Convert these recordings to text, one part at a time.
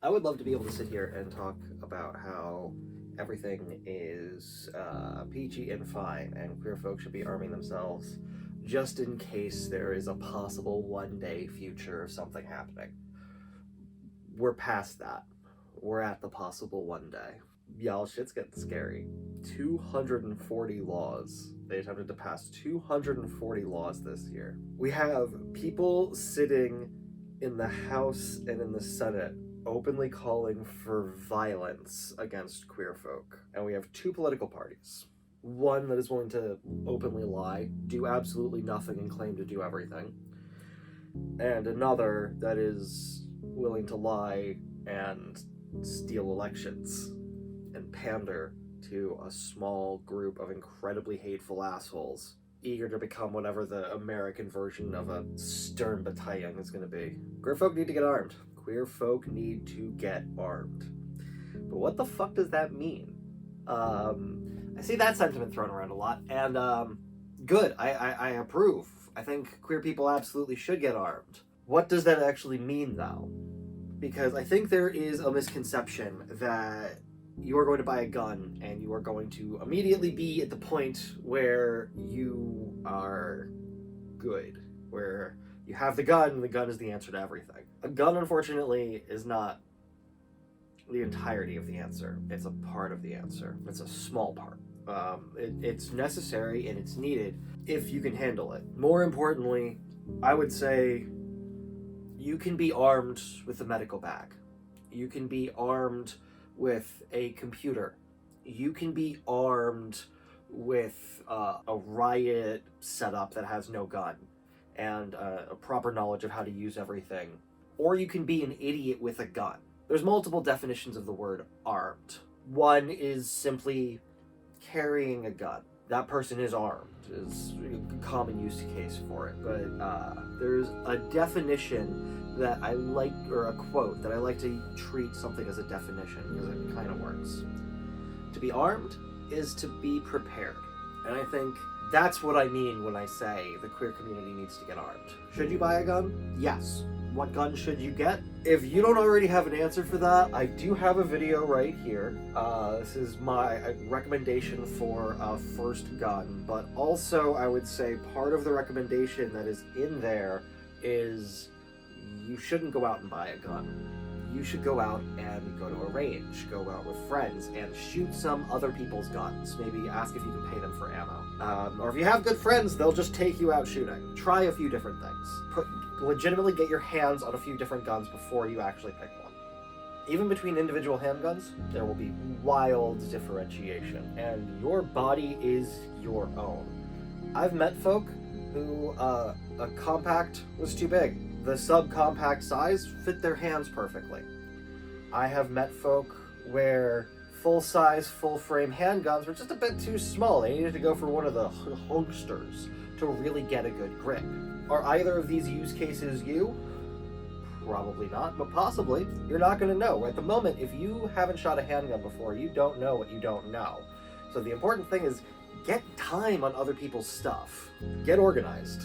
I would love to be able to sit here and talk about how everything is peachy and fine, and queer folks should be arming themselves just in case there is a possible one-day future of something happening. We're past that. We're at the possible one day. Y'all, shit's getting scary. 240 laws. They attempted to pass 240 laws this year. We have people sitting in the House and in the Senate openly calling for violence against queer folk. And we have two political parties. One that is willing to openly lie, do absolutely nothing, and claim to do everything. And another that is willing to lie and steal elections and pander to a small group of incredibly hateful assholes eager to become whatever the American version of a stern battalion is going to be. Queer folk need to get armed. Queer folk need to get armed. But what the fuck does that mean? I see that sentiment thrown around a lot, and good. I approve. I think queer people absolutely should get armed. What does that actually mean, though? Because I think there is a misconception that you are going to buy a gun and you are going to immediately be at the point where you are good, where you have the gun is the answer to everything. A gun, unfortunately, is not the entirety of the answer. It's a part of the answer. It's a small part. It's necessary and it's needed if you can handle it. More importantly, I would say you can be armed with a medical bag. You can be armed with a computer. You can be armed with a riot setup that has no gun and a proper knowledge of how to use everything. Or you can be an idiot with a gun. There's multiple definitions of the word armed. One is simply carrying a gun. That person is armed, is a common use case for it. But there's a definition that I like, or a quote that I like to treat something as a definition because it kind of works. To be armed is to be prepared. And I think that's what I mean when I say the queer community needs to get armed. Should you buy a gun? Yes. What gun should you get? If you don't already have an answer for that, I do have a video right here. This is my recommendation for a first gun, but also I would say part of the recommendation that is in there is you shouldn't go out and buy a gun. You should go out and go to a range, go out with friends and shoot some other people's guns. Maybe ask if you can pay them for ammo. Or if you have good friends, they'll just take you out shooting. Try a few different things. Legitimately get your hands on a few different guns before you actually pick one. Even between individual handguns, there will be wild differentiation, and your body is your own. I've met folk who a compact was too big. The subcompact size fit their hands perfectly. I have met folk where full-size, full-frame handguns were just a bit too small. They needed to go for one of the hunksters to really get a good grip. Are either of these use cases you? Probably not, but possibly. You're not going to know. At the moment, if you haven't shot a handgun before, you don't know what you don't know. So the important thing is get time on other people's stuff. Get organized.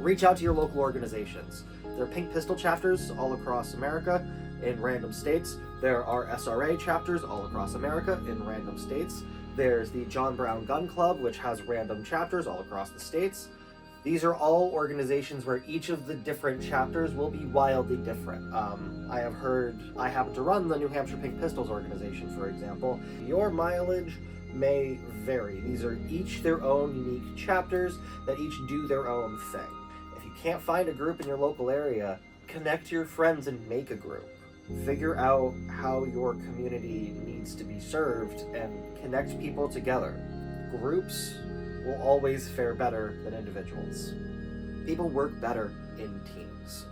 Reach out to your local organizations. There are pink pistol chapters all across America in random states. There are SRA chapters all across America in random states. There's the John Brown Gun Club, which has random chapters all across the states. These are all organizations where each of the different chapters will be wildly different. I have heard, I happen to run the New Hampshire Pink Pistols organization, for example. Your mileage may vary. These are each their own unique chapters that each do their own thing. If you can't find a group in your local area, connect to your friends and make a group. Figure out how your community needs to be served and connect people together. Groups will always fare better than individuals. People work better in teams.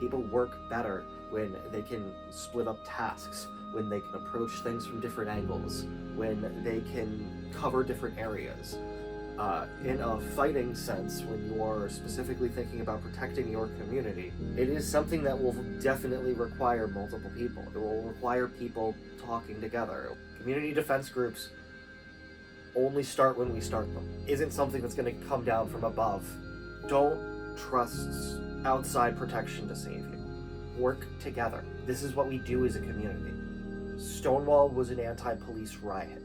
People work better when they can split up tasks, when they can approach things from different angles, when they can cover different areas. In a fighting sense, when you are specifically thinking about protecting your community, it is something that will definitely require multiple people. It will require people talking together. Community defense groups only start when we start them. Isn't something that's going to come down from above. Don't trust outside protection to save you. work together. This is what we do as a community. Stonewall was an anti-police riot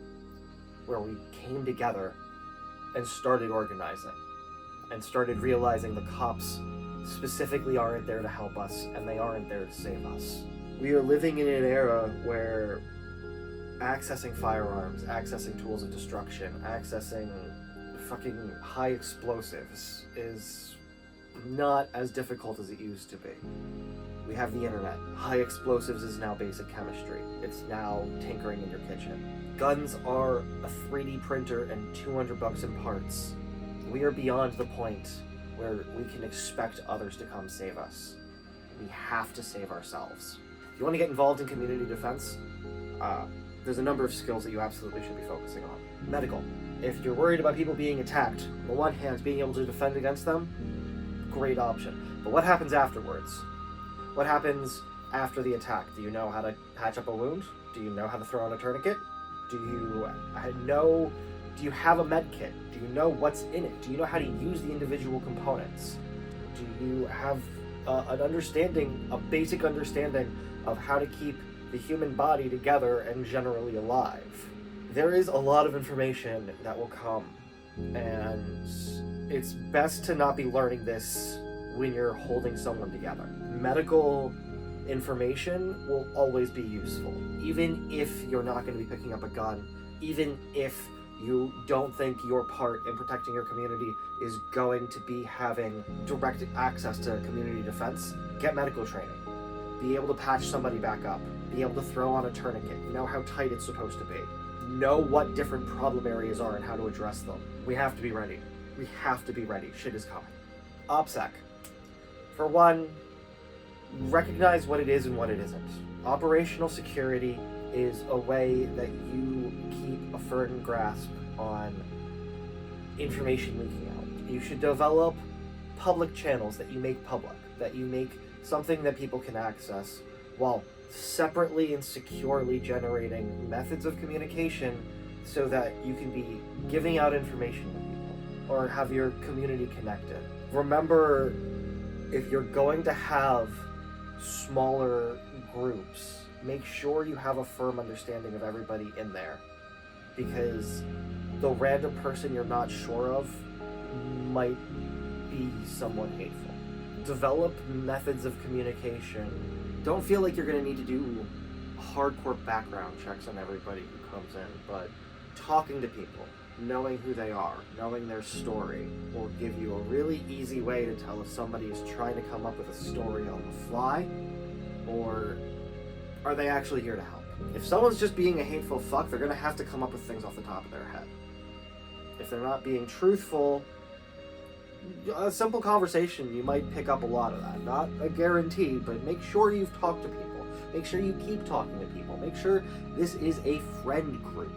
where we came together and started organizing and started realizing the cops specifically aren't there to help us and they aren't there to save us. We are living in an era where accessing firearms, accessing tools of destruction, accessing fucking high explosives is not as difficult as it used to be. We have the internet. High explosives is now basic chemistry. It's now tinkering in your kitchen. Guns are a 3D printer and $200 in parts. We are beyond the point where we can expect others to come save us. We have to save ourselves. If you want to get involved in community defense, there's a number of skills that you absolutely should be focusing on. Medical. If you're worried about people being attacked, on the one hand, being able to defend against them, great option. But what happens afterwards? What happens after the attack? Do you know how to patch up a wound? Do you know how to throw on a tourniquet? Do you have a med kit? Do you know what's in it? Do you know how to use the individual components? Do you have a basic understanding of how to keep the human body together and generally alive? There is a lot of information that will come, and it's best to not be learning this when you're holding someone together. Medical information will always be useful, even if you're not going to be picking up a gun, even if you don't think your part in protecting your community is going to be having direct access to community defense. Get medical training. Be able to patch somebody back up. Be able to throw on a tourniquet. Know how tight it's supposed to be. Know what different problem areas are and how to address them. We have to be ready. We have to be ready. Shit is coming. OPSEC. For one, recognize what it is and what it isn't. Operational security is a way that you keep a firm grasp on information leaking out. You should develop public channels that you make public, that you make something that people can access, while separately and securely generating methods of communication so that you can be giving out information to people or have your community connected. Remember, if you're going to have smaller groups, make sure you have a firm understanding of everybody in there, because the random person you're not sure of might be someone hateful. Develop methods of communication. Don't feel like you're going to need to do hardcore background checks on everybody who comes in, but talking to people, knowing who they are, knowing their story, will give you a really easy way to tell if somebody is trying to come up with a story on the fly, or are they actually here to help? If someone's just being a hateful fuck, they're going to have to come up with things off the top of their head. If they're not being truthful, a simple conversation, you might pick up a lot of that. Not a guarantee, but make sure you've talked to people. Make sure you keep talking to people. Make sure this is a friend group.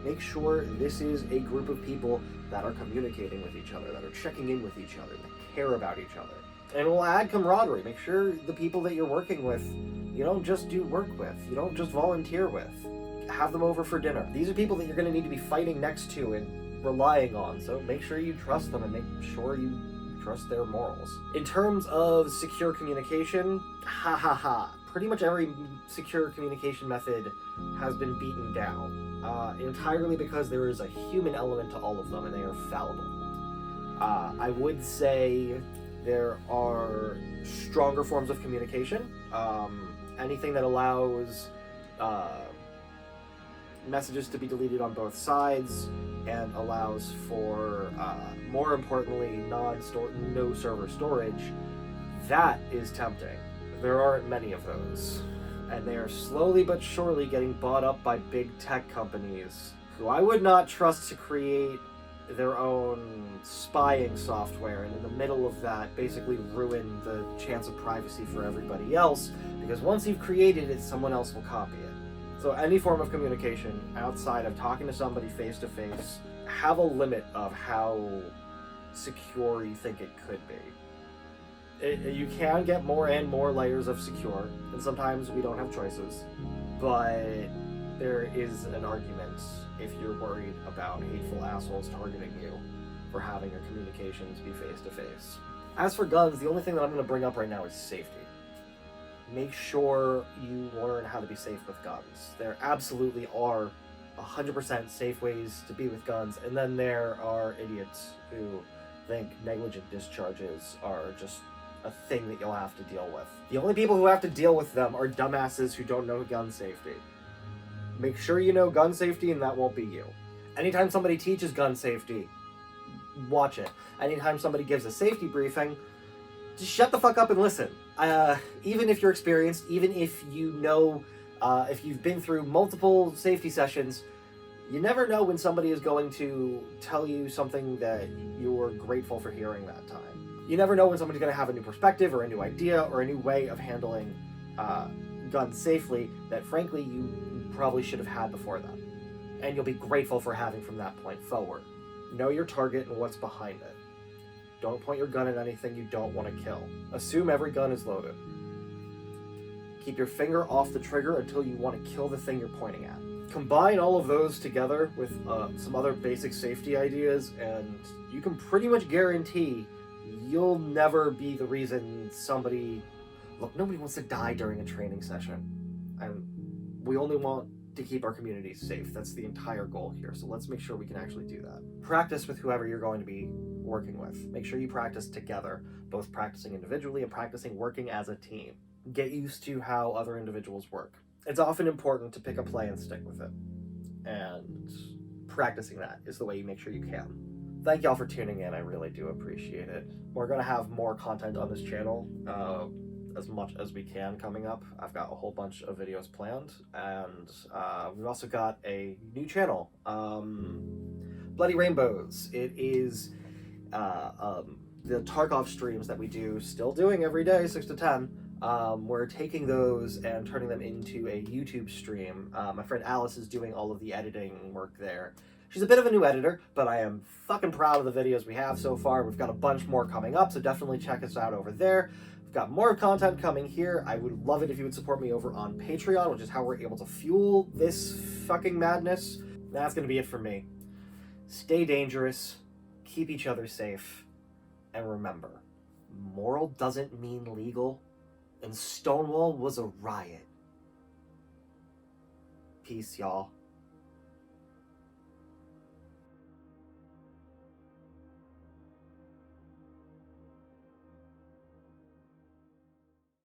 Make sure this is a group of people that are communicating with each other, that are checking in with each other, that care about each other. And it will add camaraderie. Make sure the people that you're working with, you don't just do work with. You don't just volunteer with. Have them over for dinner. These are people that you're going to need to be fighting next to and relying on, so make sure you trust them and make sure you trust their morals. In terms of secure communication, pretty much every secure communication method has been beaten down, entirely because there is a human element to all of them and they are fallible. I would say there are stronger forms of communication, anything that allows messages to be deleted on both sides and allows for, more importantly, no server storage. That is tempting. There aren't many of those, and they are slowly but surely getting bought up by big tech companies who I would not trust to create their own spying software, and in the middle of that basically ruin the chance of privacy for everybody else, because once you've created it, someone else will copy it. So any form of communication outside of talking to somebody face to face, have a limit of how secure you think it could be. You can get more and more layers of secure, and sometimes we don't have choices, but there is an argument if you're worried about hateful assholes targeting you for having your communications be face to face. As for guns, the only thing that I'm going to bring up right now is safety. make sure you learn how to be safe with guns. There absolutely are 100% safe ways to be with guns, and then there are idiots who think negligent discharges are just a thing that you'll have to deal with. The only people who have to deal with them are dumbasses who don't know gun safety. Make sure you know gun safety, and that won't be you. Anytime somebody teaches gun safety, watch it. Anytime somebody gives a safety briefing, just shut the fuck up and listen. Even if you're experienced, even if you know, if you've been through multiple safety sessions, you never know when somebody is going to tell you something that you're grateful for hearing that time. You never know when somebody's going to have a new perspective or a new idea or a new way of handling guns safely that frankly you probably should have had before that. And you'll be grateful for having from that point forward. Know your target and what's behind it. Don't point your gun at anything you don't want to kill. Assume every gun is loaded. Keep your finger off the trigger until you want to kill the thing you're pointing at. Combine all of those together with some other basic safety ideas, and you can pretty much guarantee you'll never be the reason somebody... Look, nobody wants to die during a training session. And we only want to keep our communities safe. That's the entire goal here. So let's make sure we can actually do that. Practice with whoever you're going to be working with. Make sure you practice together, both practicing individually and practicing working as a team. Get used to how other individuals work. It's often important to pick a play and stick with it. And practicing that is the way you make sure you can. Thank y'all for tuning in. I really do appreciate it. We're going to have more content on this channel, as much as we can coming up. I've got a whole bunch of videos planned, and we've also got a new channel, Bloody Rainbows. It is the Tarkov streams that we do, still doing every day, 6 to 10. We're taking those and turning them into a YouTube stream. My friend Alice is doing all of the editing work there. She's a bit of a new editor, but I am fucking proud of the videos we have so far. We've got a bunch more coming up, so definitely check us out over there. We've got more content coming here. I would love it if you would support me over on Patreon, which is how we're able to fuel this fucking madness. That's gonna be it for me. Stay dangerous, keep each other safe, and remember, moral doesn't mean legal, and Stonewall was a riot. Peace, y'all.